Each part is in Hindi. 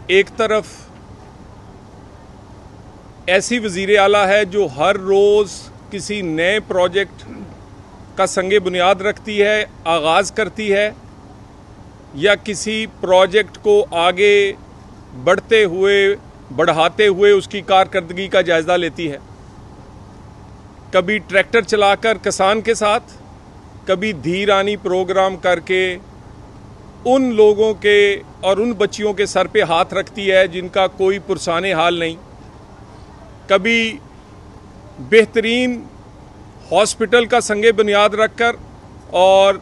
एक तरफ ऐसी वज़ीर आला है जो हर रोज़ किसी नए प्रोजेक्ट का संगे बुनियाद रखती है, आगाज़ करती है, या किसी प्रोजेक्ट को आगे बढ़ाते हुए उसकी कारकर्दगी का जायज़ा लेती है। कभी ट्रैक्टर चलाकर किसान के साथ, कभी धीरानी प्रोग्राम करके उन लोगों के और उन बच्चियों के सर पे हाथ रखती है जिनका कोई पुरसाने हाल नहीं। कभी बेहतरीन हॉस्पिटल का संगे बुनियाद रखकर और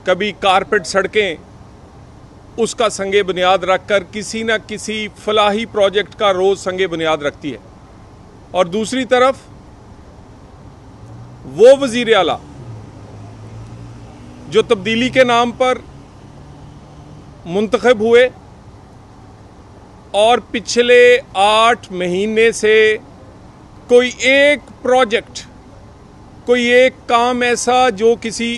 कभी कारपेट सड़कें उसका संगे बुनियाद रखकर किसी न किसी फलाही प्रोजेक्ट का रोज़ संगे बुनियाद रखती है। और दूसरी तरफ वो वज़ीर आला जो तब्दीली के नाम पर मुंतखब हुए और पिछले 8 महीने से कोई एक प्रोजेक्ट, कोई एक काम ऐसा जो किसी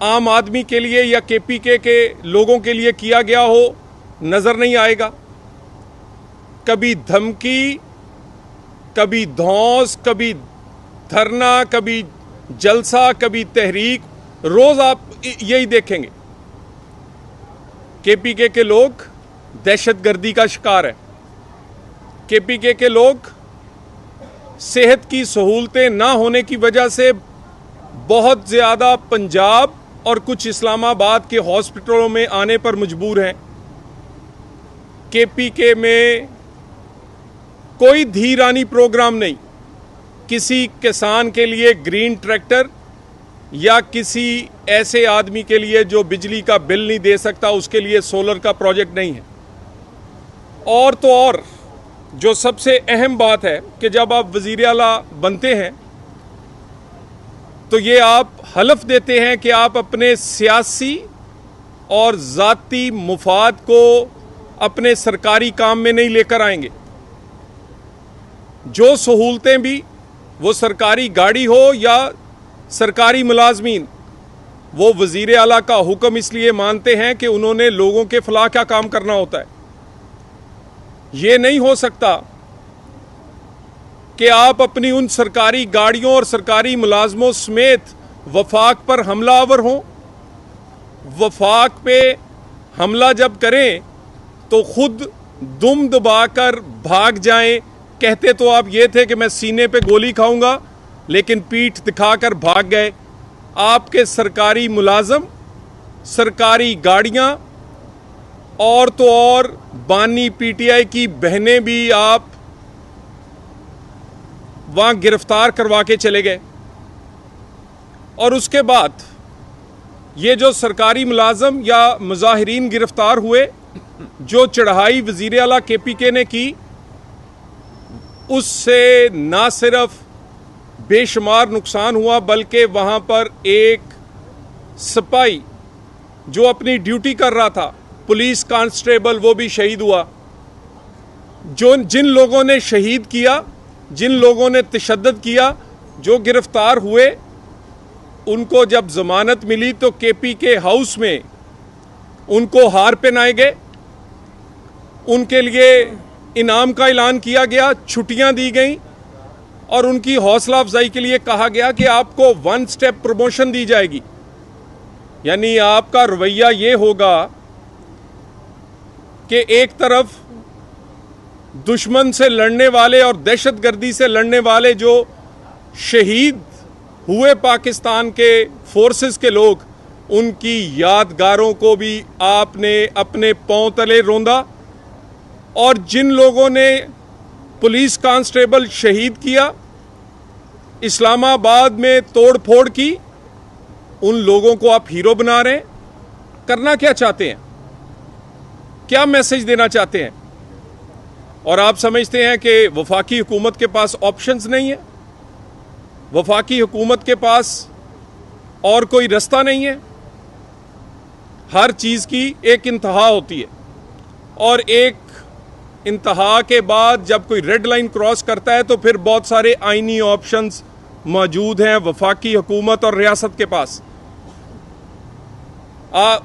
आम आदमी के लिए या केपीके के लोगों के लिए किया गया हो नज़र नहीं आएगा। कभी धमकी, कभी धौंस, कभी धरना, कभी जलसा, कभी तहरीक, रोज़ आप यही देखेंगे। केपीके के लोग दहशतगर्दी का शिकार है। केपीके के लोग सेहत की सहूलतें ना होने की वजह से बहुत ज़्यादा पंजाब और कुछ इस्लामाबाद के हॉस्पिटलों में आने पर मजबूर हैं। केपीके में कोई धीरानी प्रोग्राम नहीं। किसी किसान के लिए ग्रीन ट्रैक्टर या किसी ऐसे आदमी के लिए जो बिजली का बिल नहीं दे सकता उसके लिए सोलर का प्रोजेक्ट नहीं है। और तो और जो सबसे अहम बात है कि जब आप वज़ीर आला बनते हैं तो ये आप हलफ देते हैं कि आप अपने सियासी और ज़ाती मुफाद को अपने सरकारी काम में नहीं लेकर आएंगे। जो सहूलतें भी, वो सरकारी गाड़ी हो या सरकारी मुलाजमीन, वो वज़ीर आला का हुक्म इसलिए मानते हैं कि उन्होंने लोगों के फलाह का काम करना होता है। ये नहीं हो सकता कि आप अपनी उन सरकारी गाड़ियों और सरकारी मुलाजमों समेत वफाक पर हमलावर हों। वफाक पे हमला जब करें तो खुद दुम दबाकर भाग जाएं। कहते तो आप ये थे कि मैं सीने पे गोली खाऊंगा, लेकिन पीठ दिखाकर भाग गए। आपके सरकारी मुलाजम, सरकारी गाड़ियां और तो और बानी पीटीआई की बहनें भी आप वहां गिरफ्तार करवा के चले गए। और उसके बाद ये जो सरकारी मुलाजम या मुजाहिरीन गिरफ्तार हुए, जो चढ़ाई वज़ीर आला केपीके ने की, उससे ना सिर्फ बेशुमार नुकसान हुआ बल्कि वहां पर एक सिपाही जो अपनी ड्यूटी कर रहा था, पुलिस कांस्टेबल, वो भी शहीद हुआ। जिन लोगों ने शहीद किया, जिन लोगों ने तशद्दुद किया, जो गिरफ्तार हुए, उनको जब जमानत मिली तो केपीके हाउस में उनको हार पहनाए गए, उनके लिए इनाम का ऐलान किया गया, छुट्टियां दी गई और उनकी हौसला अफजाई के लिए कहा गया कि आपको 1 स्टेप प्रमोशन दी जाएगी। यानी आपका रवैया ये होगा कि एक तरफ दुश्मन से लड़ने वाले और दहशतगर्दी से लड़ने वाले जो शहीद हुए पाकिस्तान के फोर्सेस के लोग, उनकी यादगारों को भी आपने अपने पांव तले रौंदा। और जिन लोगों ने पुलिस कांस्टेबल शहीद किया, इस्लामाबाद में तोड़ फोड़ की, उन लोगों को आप हीरो बना रहे हैं। करना क्या चाहते हैं? क्या मैसेज देना चाहते हैं? और आप समझते हैं कि वफाकी हुकूमत के पास ऑप्शंस नहीं है, वफाकी हुकूमत के पास और कोई रास्ता नहीं है। हर चीज़ की एक इंतहा होती है और एक इंतहा के बाद जब कोई रेड लाइन क्रॉस करता है तो फिर बहुत सारे आईनी ऑप्शंस मौजूद हैं वफाकी हुकूमत और रियासत के पास।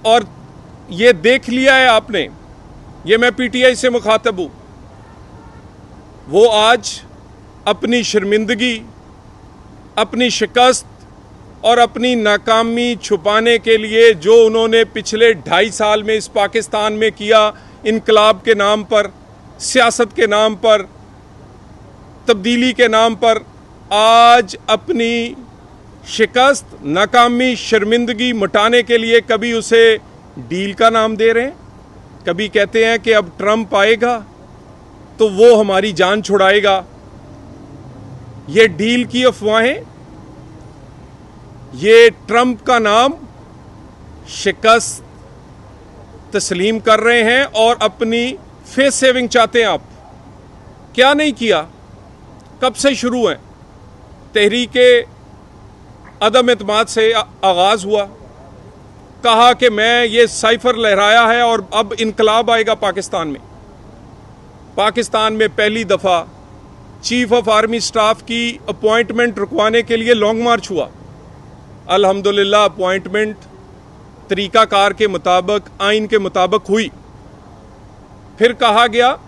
और ये देख लिया है आपने ये मैं पीटीआई से मुखातब हूँ, वो आज अपनी शर्मिंदगी, अपनी शिकस्त और अपनी नाकामी छुपाने के लिए जो उन्होंने पिछले 2.5 साल में इस पाकिस्तान में किया, इनकलाब के नाम पर, सियासत के नाम पर, तब्दीली के नाम पर, आज अपनी शिकस्त, नाकामी, शर्मिंदगी मिटाने के लिए कभी उसे डील का नाम दे रहे हैं, कभी कहते हैं कि अब ट्रंप आएगा तो वो हमारी जान छुड़ाएगा। ये डील की अफवाहें, ये ट्रंप का नाम शिकस्त तस्लीम कर रहे हैं और अपनी फेस सेविंग चाहते हैं। आप क्या नहीं किया, कब से शुरू है? तहरीके अदम एतमाद से आगाज हुआ, कहा कि मैं ये साइफर लहराया है और अब इनकलाब आएगा पाकिस्तान में। पाकिस्तान में पहली दफा चीफ ऑफ आर्मी स्टाफ की अपॉइंटमेंट रुकवाने के लिए लॉन्ग मार्च हुआ। अल्हम्दुलिल्लाह अपॉइंटमेंट तरीकाकार के मुताबिक, आइन के मुताबिक हुई। फिर कहा गया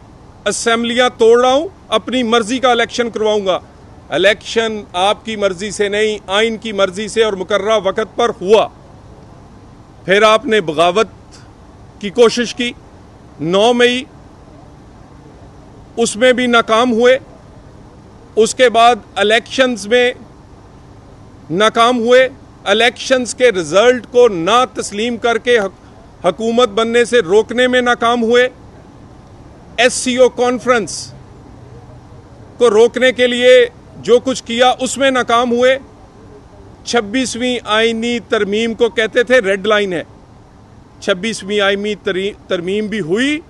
असेंबलियां तोड़ रहा हूं, अपनी मर्जी का इलेक्शन करवाऊंगा। इलेक्शन आपकी मर्जी से नहीं, आइन की मर्जी से और मुकर्ररा वक्त पर हुआ। फिर आपने बगावत की कोशिश की 9 मई, उसमें भी नाकाम हुए। उसके बाद इलेक्शंस में नाकाम हुए। इलेक्शंस के रिजल्ट को ना तस्लीम करके हुकूमत बनने से रोकने में नाकाम हुए। एससीओ कॉन्फ्रेंस को रोकने के लिए जो कुछ किया उसमें नाकाम हुए। 26वीं आईनी तरमीम को कहते थे रेड लाइन है। 26वीं आईनी तरमीम भी हुई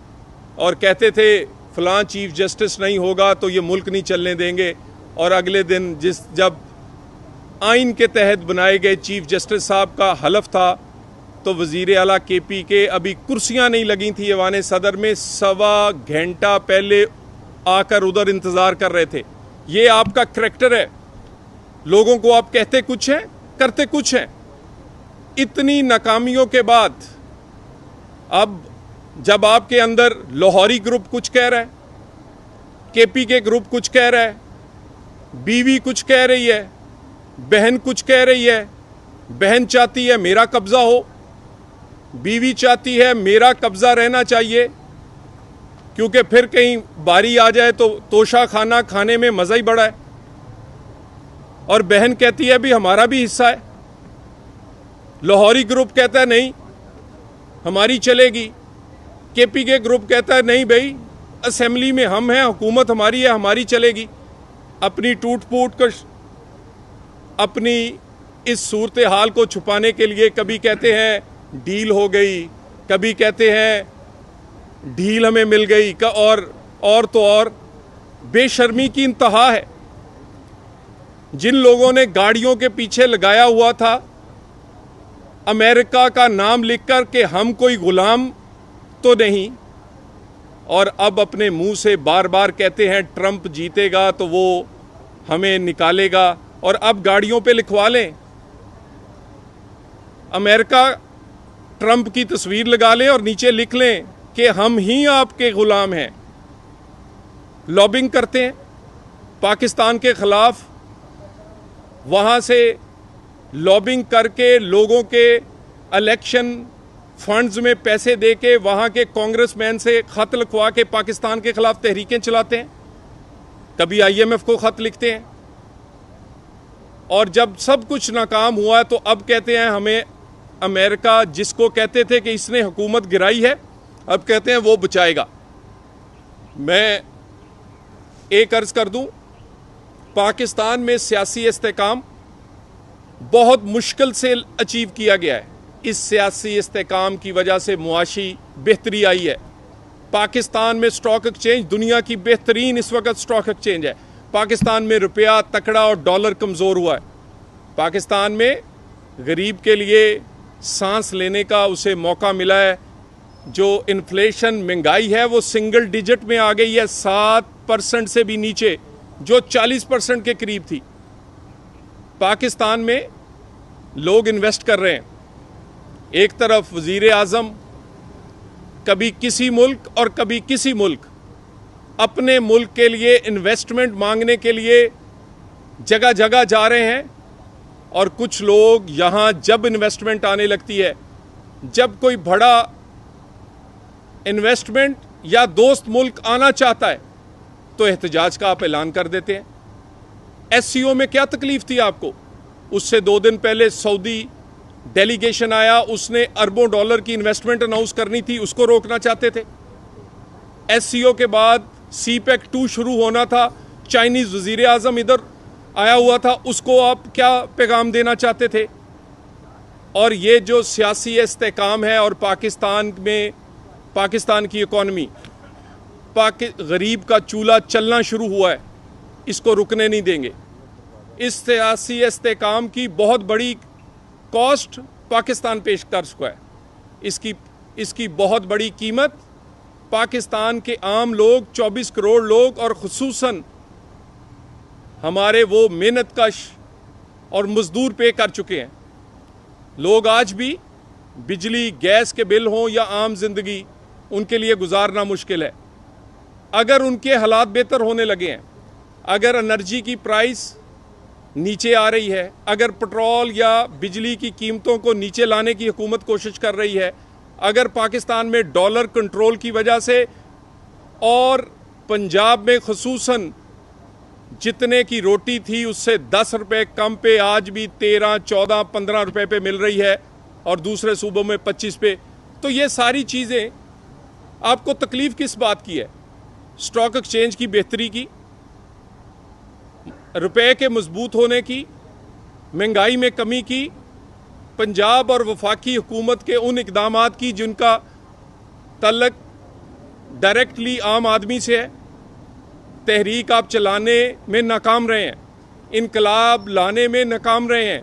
और कहते थे फलां चीफ जस्टिस नहीं होगा तो ये मुल्क नहीं चलने देंगे। और अगले दिन जब आइन के तहत बनाए गए चीफ जस्टिस साहब का हलफ था तो वजीर आला केपी के अभी कुर्सियां नहीं लगी थी ऐवान सदर में, 1.25 घंटा पहले आकर उधर इंतजार कर रहे थे। ये आपका करैक्टर है। लोगों को आप कहते कुछ हैं, करते कुछ हैं। इतनी नाकामियों के बाद अब जब आपके अंदर लाहौरी ग्रुप कुछ कह रहा है, केपी के ग्रुप कुछ कह रहा है, बीवी कुछ कह रही है, बहन कुछ कह रही है, बहन चाहती है मेरा कब्जा हो, बीवी चाहती है मेरा कब्जा रहना चाहिए क्योंकि फिर कहीं बारी आ जाए तो तोशा खाना खाने में मज़ा ही बड़ा है। और बहन कहती है भी हमारा भी हिस्सा है। लाहौरी ग्रुप कहता है नहीं हमारी चलेगी। केपी के ग्रुप कहता है नहीं भाई असेंबली में हम हैं, हुकूमत हमारी है, हमारी चलेगी। अपनी टूट फूट कर अपनी इस सूरत हाल को छुपाने के लिए कभी कहते हैं डील हो गई, कभी कहते हैं ढील हमें मिल गई और तो और बेशर्मी की इंतहा है। जिन लोगों ने गाड़ियों के पीछे लगाया हुआ था अमेरिका का नाम लिखकर कि हम कोई गुलाम तो नहीं, और अब अपने मुंह से बार बार कहते हैं ट्रंप जीतेगा तो वो हमें निकालेगा, और अब गाड़ियों पे लिखवा लें अमेरिका ट्रंप की तस्वीर लगा लें और नीचे लिख लें कि हम ही आपके गुलाम हैं। लॉबिंग करते हैं पाकिस्तान के खिलाफ, वहां से लॉबिंग करके लोगों के इलेक्शन फंड्स में पैसे देके वहां के कांग्रेसमैन से खत लिखवा के पाकिस्तान के खिलाफ तहरीकें चलाते हैं। कभी आईएमएफ को खत लिखते हैं। और जब सब कुछ नाकाम हुआ तो अब कहते हैं हमें अमेरिका, जिसको कहते थे कि इसने हुकूमत गिराई है, अब कहते हैं वो बचाएगा। मैं एक अर्ज कर दूं, पाकिस्तान में सियासी इस्तेकाम बहुत मुश्किल से अचीव किया गया है। इस सियासी इस्तेकाम की वजह से मुआशी बेहतरी आई है। पाकिस्तान में स्टॉक एक्सचेंज दुनिया की बेहतरीन इस वक्त स्टॉक एक्सचेंज है। पाकिस्तान में रुपया तकड़ा और डॉलर कमज़ोर हुआ है। पाकिस्तान में गरीब के लिए सांस लेने का उसे मौका मिला है। जो इन्फ्लेशन, महंगाई है वो सिंगल डिजिट में आ गई है, 7% से भी नीचे, जो 40% के करीब थी। पाकिस्तान में लोग इन्वेस्ट कर रहे हैं। एक तरफ वज़ीर आज़म कभी किसी मुल्क और कभी किसी मुल्क अपने मुल्क के लिए इन्वेस्टमेंट मांगने के लिए जगह जगह जा रहे हैं। और कुछ लोग यहाँ जब इन्वेस्टमेंट आने लगती है, जब कोई बड़ा इन्वेस्टमेंट या दोस्त मुल्क आना चाहता है, तो एहतजाज का आप ऐलान कर देते हैं। एससीओ में क्या तकलीफ थी आपको? उससे 2 दिन पहले सऊदी डेलीगेशन आया, उसने अरबों डॉलर की इन्वेस्टमेंट अनाउंस करनी थी, उसको रोकना चाहते थे। एससीओ के बाद सीपेक 2 शुरू होना था, चाइनीज वजीर आजम इधर आया हुआ था, उसको आप क्या पैगाम देना चाहते थे? और ये जो सियासी इस्तेकाम है और पाकिस्तान की इकॉनमी, गरीब का चूल्हा चलना शुरू हुआ है, इसको रुकने नहीं देंगे। इस सियासी इस्तेकाम की बहुत बड़ी कॉस्ट पाकिस्तान पेश कर चुका है। इसकी बहुत बड़ी कीमत पाकिस्तान के आम लोग, 24 करोड़ लोग और खुसूसन हमारे वो मेहनतकश और मजदूर पे कर चुके हैं। लोग आज भी बिजली गैस के बिल हों या आम जिंदगी, उनके लिए गुजारना मुश्किल है। अगर उनके हालात बेहतर होने लगे हैं, अगर एनर्जी की प्राइस नीचे आ रही है, अगर पेट्रोल या बिजली की कीमतों को नीचे लाने की हुकूमत कोशिश कर रही है, अगर पाकिस्तान में डॉलर कंट्रोल की वजह से और पंजाब में खुसूसन जितने की रोटी थी उससे 10 रुपये कम पे आज भी 13, 14, 15 रुपये पे मिल रही है और दूसरे सूबों में 25 पे, तो ये सारी चीज़ें आपको तकलीफ किस बात की है? स्टॉक एक्सचेंज की बेहतरी की, रुपए के मजबूत होने की, महंगाई में कमी की, पंजाब और वफाकी हुकूमत के उन इकदामात की जिनका तल्लक डायरेक्टली आम आदमी से है। तहरीक आप चलाने में नाकाम रहे हैं, इनकलाब लाने में नाकाम रहे हैं,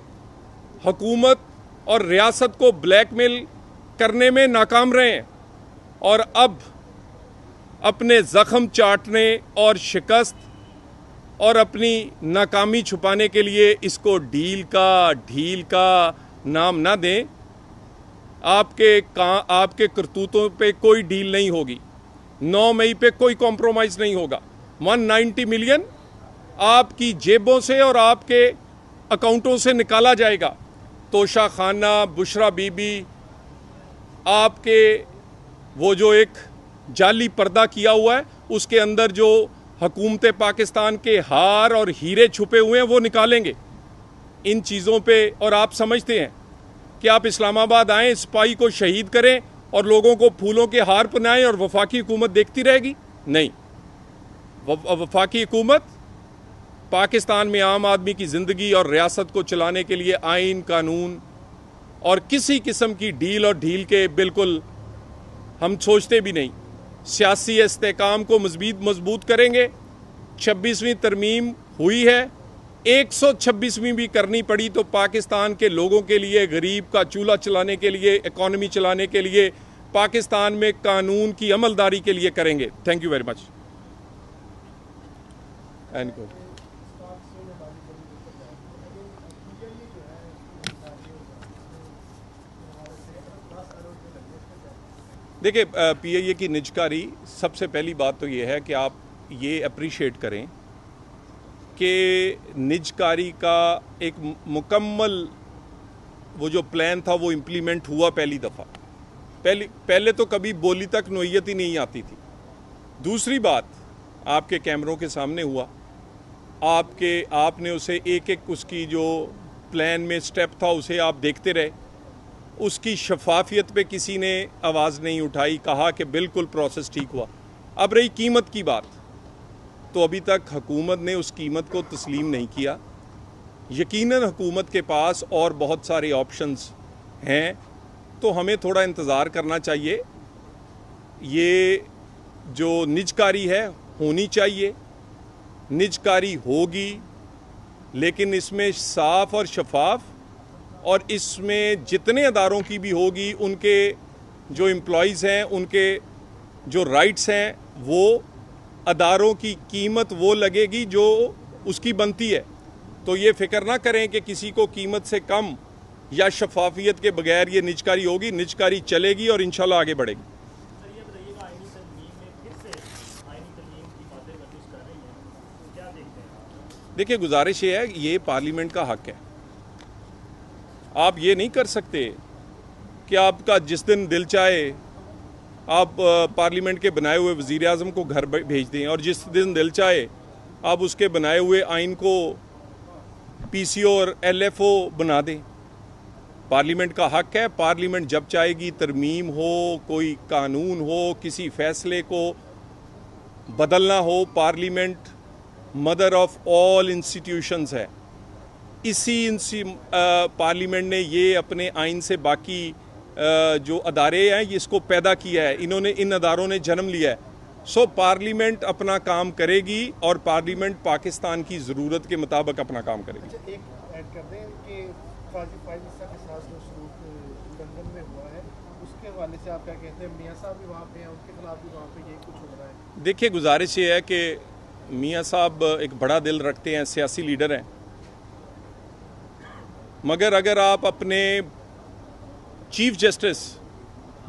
हुकूमत और रियासत को ब्लैकमेल करने में नाकाम रहे हैं, और अब अपने ज़ख्म चाटने और शिकस्त और अपनी नाकामी छुपाने के लिए इसको ढील का नाम ना दें। आपके करतूतों पे कोई डील नहीं होगी। 9 मई पे कोई कॉम्प्रोमाइज़ नहीं होगा। 190 मिलियन आपकी जेबों से और आपके अकाउंटों से निकाला जाएगा। तोशा खाना, बुशरा बीबी, आपके वो जो एक जाली पर्दा किया हुआ है उसके अंदर जो हुकूमत पाकिस्तान के हार और हीरे छुपे हुए हैं वो निकालेंगे इन चीज़ों पे। और आप समझते हैं कि आप इस्लामाबाद आएँ, सिपाही को शहीद करें और लोगों को फूलों के हार पहनाएं और वफाकी हुकूमत देखती रहेगी? नहीं, वफाकी हुकूमत पाकिस्तान में आम आदमी की ज़िंदगी और रियासत को चलाने के लिए आइन, कानून और किसी किस्म की डील और ढील के बिल्कुल हम सोचते भी नहीं। सियासी इस्तेकाम को मजबूत करेंगे। 26वीं तरमीम हुई है, 126वीं भी करनी पड़ी तो पाकिस्तान के लोगों के लिए, गरीब का चूल्हा चलाने के लिए, इकॉनमी चलाने के लिए, पाकिस्तान में कानून की अमलदारी के लिए करेंगे। Thank you very much. देखिए, पीआईए की निजकारी, सबसे पहली बात तो ये है कि आप ये अप्रिशिएट करें कि निजकारी का एक मुकम्मल वो जो प्लान था वो इम्प्लीमेंट हुआ पहली दफ़ा। पहले तो कभी बोली तक नोयत ही नहीं आती थी। दूसरी बात, आपके कैमरों के सामने हुआ, आपने उसे एक एक उसकी जो प्लान में स्टेप था उसे आप देखते रहे। उसकी शफाफियत पे किसी ने आवाज़ नहीं उठाई, कहा कि बिल्कुल प्रोसेस ठीक हुआ। अब रही कीमत की बात, तो अभी तक हुकूमत ने उस कीमत को तस्लीम नहीं किया। यकीनन हुकूमत के पास और बहुत सारे ऑप्शंस हैं, तो हमें थोड़ा इंतज़ार करना चाहिए। ये जो निजकारी है होनी चाहिए, निजकारी होगी, लेकिन इसमें साफ और शफाफ, और इसमें जितने अदारों की भी होगी उनके जो एम्प्लॉइज़ हैं, उनके जो राइट्स हैं, वो अदारों की कीमत वो लगेगी जो उसकी बनती है। तो ये फ़िक्र ना करें कि किसी को कीमत से कम या शफाफियत के बगैर ये निजकारी होगी। निजकारी चलेगी और इंशाल्लाह आगे बढ़ेगी। देखिए, गुजारिश ये है, ये पार्लियामेंट का हक है। आप ये नहीं कर सकते कि आपका जिस दिन दिल चाहे आप पार्लियामेंट के बनाए हुए वज़ीर आज़म को घर भेज दें और जिस दिन दिल चाहे आप उसके बनाए हुए आइन को पीसीओ और एलएफओ बना दें। पार्लियामेंट का हक है, पार्लियामेंट जब चाहेगी तरमीम हो, कोई कानून हो, किसी फैसले को बदलना हो, parliament mother of all institutions है। इसी पार्लियामेंट ने ये अपने आइन से बाकी जो अदारे हैं ये इसको पैदा किया है, इन्होंने इन अदारों ने जन्म लिया है। सो पार्लियामेंट अपना काम करेगी और पार्लियामेंट पाकिस्तान की ज़रूरत के मुताबिक अपना काम करेगी। अच्छा, एक ऐड कर दें कि काजी फाइज ईसा के साथ जो सलूक लंदन में हुआ है उसके हवाले से आप क्या कहते हैं? मियाँ साहब भी वहाँ पे हैं, उनके खिलाफ भी वहाँ पे यही कुछ हो रहा है। देखिए, गुजारिश ये है कि मियाँ साहब एक बड़ा दिल रखते हैं, सियासी लीडर हैं, मगर अगर आप अपने चीफ जस्टिस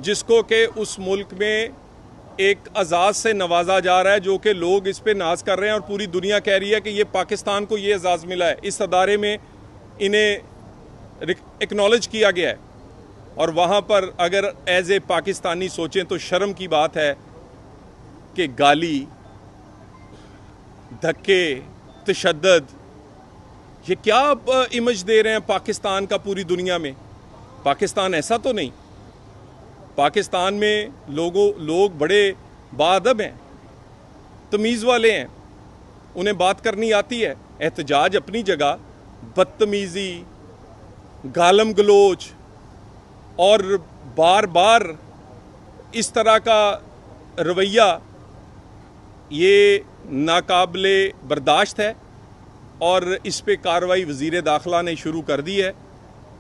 जिसको कि उस मुल्क में एक एजाज़ से नवाजा जा रहा है, जो कि लोग इस पे नाज कर रहे हैं और पूरी दुनिया कह रही है कि ये पाकिस्तान को ये एजाज़ मिला है, इस अदारे में इन्हें एक्नॉलेज किया गया है, और वहाँ पर अगर एज ए पाकिस्तानी सोचें तो शर्म की बात है कि गाली, धक्के, तशद्दुद, ये क्या इमेज दे रहे हैं पाकिस्तान का पूरी दुनिया में। पाकिस्तान ऐसा तो नहीं। पाकिस्तान में लोग बड़े बाअदब हैं, तमीज़ वाले हैं, उन्हें बात करनी आती है। एहतजाज अपनी जगह, बदतमीज़ी, गालम गलोच और बार बार इस तरह का रवैया ये नाकाबिले बर्दाश्त है और इस पे कार्रवाई वज़ीर दाखिला ने शुरू कर दी है।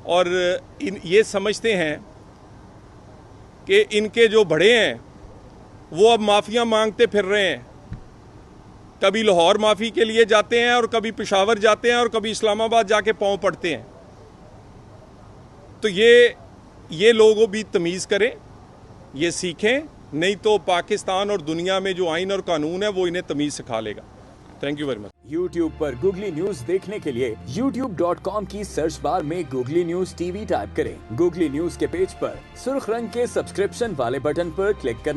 और ये समझते हैं कि इनके जो बड़े हैं वो अब माफ़ियाँ मांगते फिर रहे हैं। कभी लाहौर माफ़ी के लिए जाते हैं और कभी पेशावर जाते हैं और कभी इस्लामाबाद जाके पाँव पड़ते हैं। तो ये लोगों भी तमीज़ करें, ये सीखें, नहीं तो पाकिस्तान और दुनिया में जो आइन और कानून है वो इन्हें तमीज़ सिखा लेगा। Thank you very much. YouTube पर गूगली न्यूज देखने के लिए youtube.com की सर्च बार में गूगली न्यूज टीवी टाइप करें। गूगली न्यूज के पेज पर सुर्ख रंग के सब्सक्रिप्शन वाले बटन पर क्लिक करना